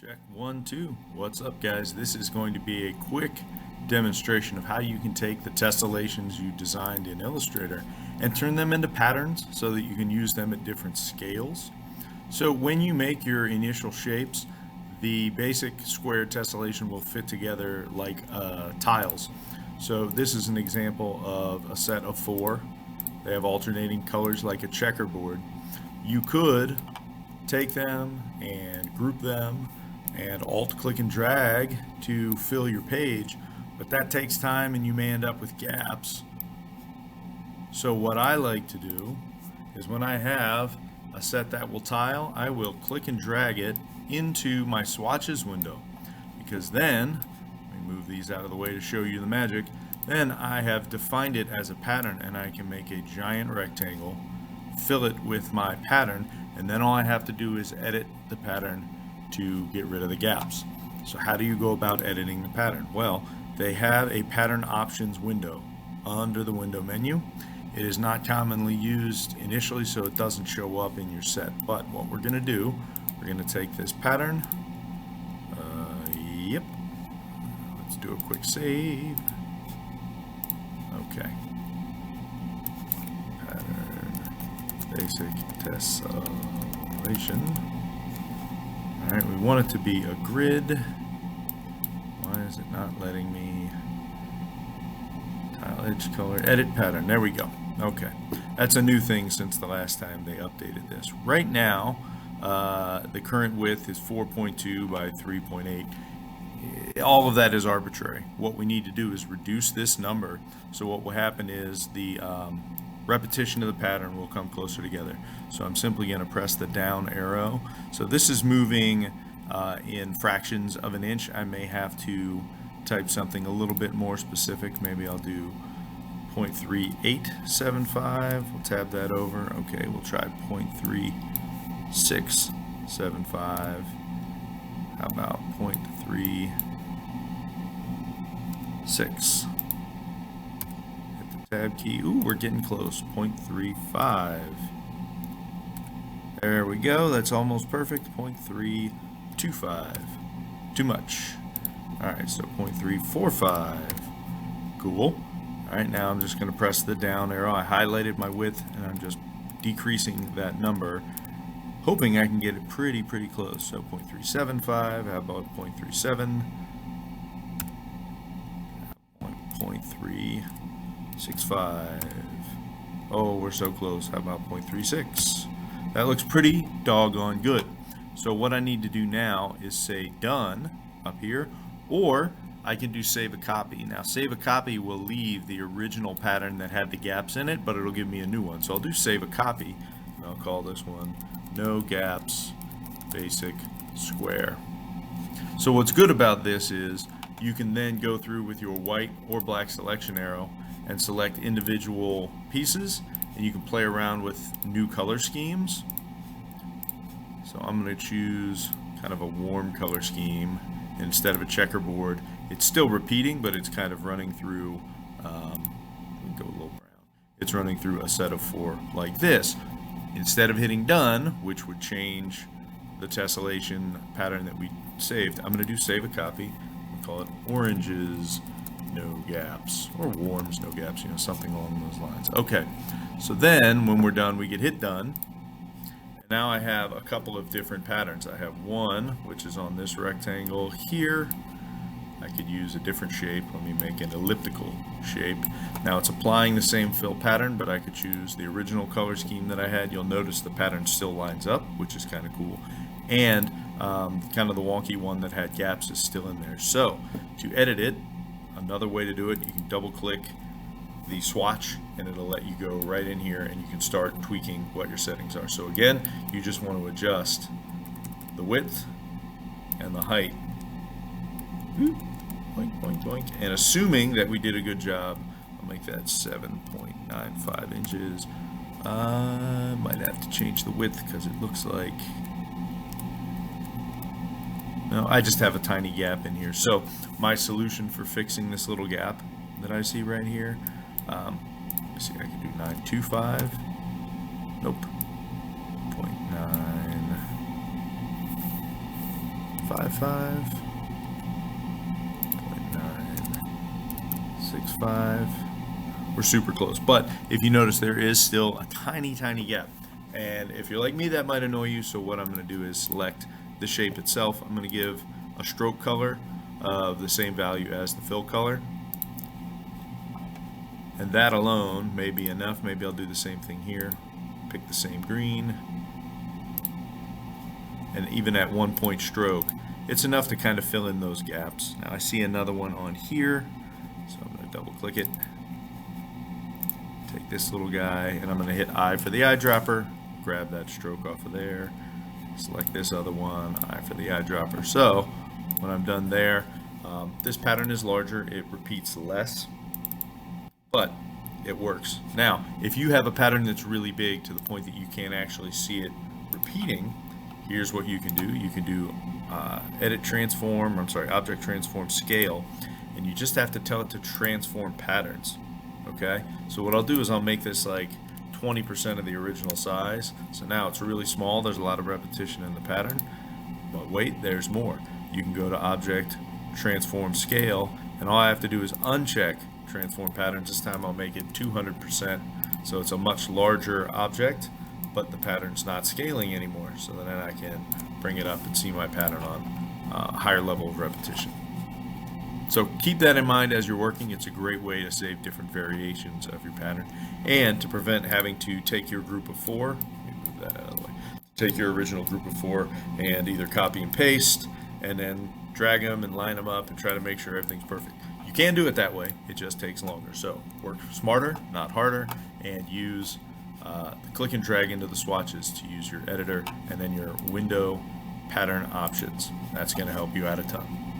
Check 1, 2. What's up, guys? This is going to be a quick demonstration of how you can take the tessellations you designed in Illustrator and turn them into patterns so that you can use them at different scales. So when you make your initial shapes, the basic square tessellation will fit together like tiles. So this is an example of a set of 4. They have alternating colors like a checkerboard. You could take them and group them and alt click and drag to fill your page, but that takes time and you may end up with gaps. So what I like to do is when I have a set that will tile, I will click and drag it into my swatches window, because then, let me move these out of the way to show you the magic, then I have defined it as a pattern and I can make a giant rectangle, fill it with my pattern, and then all I have to do is edit the pattern to get rid of the gaps. So how do you go about editing the pattern? Well, they have a pattern options window under the window menu. It is not commonly used initially, so it doesn't show up in your set. But what we're going to do, we're going to take this pattern. Let's do a quick save. Okay. Pattern, basic tessellation. Alright, we want it to be a grid. Why is it not letting me? Tile edge color, edit pattern. There we go. Okay. That's a new thing since the last time they updated this. Right now, the current width is 4.2 by 3.8. All of that is arbitrary. What we need to do is reduce this number. So what will happen is the repetition of the pattern will come closer together. So I'm simply going to press the down arrow. So this is moving in fractions of an inch. I may have to type something a little bit more specific. Maybe I'll do 0.3875. We'll tab that over. Okay, we'll try 0.3675. How about 0.36? Tab key. Ooh, we're getting close. 0.35. There we go. That's almost perfect. 0.325. Too much. Alright, so 0.345. Cool. Alright, now I'm just going to press the down arrow. I highlighted my width and I'm just decreasing that number, hoping I can get it pretty close. So 0.375. How about 0.37? 0.365. Oh, we're so close. How about 0.36? That looks pretty doggone good. So what I need to do now is say done up here, or I can do save a copy. Now save a copy will leave the original pattern that had the gaps in it, but it'll give me a new one. So I'll do save a copy, and I'll call this one no gaps basic square. So what's good about this is you can then go through with your white or black selection arrow and select individual pieces, and you can play around with new color schemes. So I'm going to choose kind of a warm color scheme instead of a checkerboard. It's still repeating, but it's kind of running through, go a little brown. It's running through a set of 4 like this. Instead of hitting done, which would change the tessellation pattern that we saved, I'm going to do save a copy. We'll call it oranges, no gaps, or warms, no gaps, something along those lines. Okay, so then when we're done, we can hit done. Now I have a couple of different patterns. I have one which is on this rectangle here. I could use a different shape. Let me make an elliptical shape. Now it's applying the same fill pattern, but I could choose the original color scheme that I had. You'll notice the pattern still lines up, which is kind of cool. And kind of the wonky one that had gaps is still in there. So to edit it, another way to do it, you can double click the swatch and it'll let you go right in here and you can start tweaking what your settings are. So again, you just want to adjust the width and the height. Boink, boink, boink. And assuming that we did a good job, I'll make that 7.95 inches. I might have to change the width because it looks like, no, I just have a tiny gap in here. So my solution for fixing this little gap that I see right here, let's see, I can do 925. Nope. 0.9. 0.965. We're super close, but if you notice, there is still a tiny gap, and if you're like me, that might annoy you. So what I'm going to do is select the shape itself. I'm going to give a stroke color of the same value as the fill color, and that alone may be enough. Maybe I'll do the same thing here, pick the same green, and even at 1 point stroke, it's enough to kind of fill in those gaps. Now I see another one on here, so I'm going to double click it, take this little guy, and I'm going to hit I for the eyedropper, grab that stroke off of there, select this other one, I for the eyedropper. So when I'm done there, this pattern is larger, it repeats less, but it works. Now, if you have a pattern that's really big to the point that you can't actually see it repeating, here's what you can do. You can do object transform scale, and you just have to tell it to transform patterns. Okay, so what I'll do is I'll make this like 20% of the original size. So now it's really small, there's a lot of repetition in the pattern, but wait, there's more. You can go to object transform scale, and all I have to do is uncheck transform patterns. This time I'll make it 200%, so it's a much larger object, but the pattern's not scaling anymore, so then I can bring it up and see my pattern on a higher level of repetition. So keep that in mind as you're working. It's a great way to save different variations of your pattern, and to prevent having to take your group of 4, let me move that out of the way, take your original group of 4 and either copy and paste and then drag them and line them up and try to make sure everything's perfect. You can do it that way, it just takes longer. So work smarter, not harder, and use the click and drag into the swatches to use your editor and then your window pattern options. That's going to help you out a ton.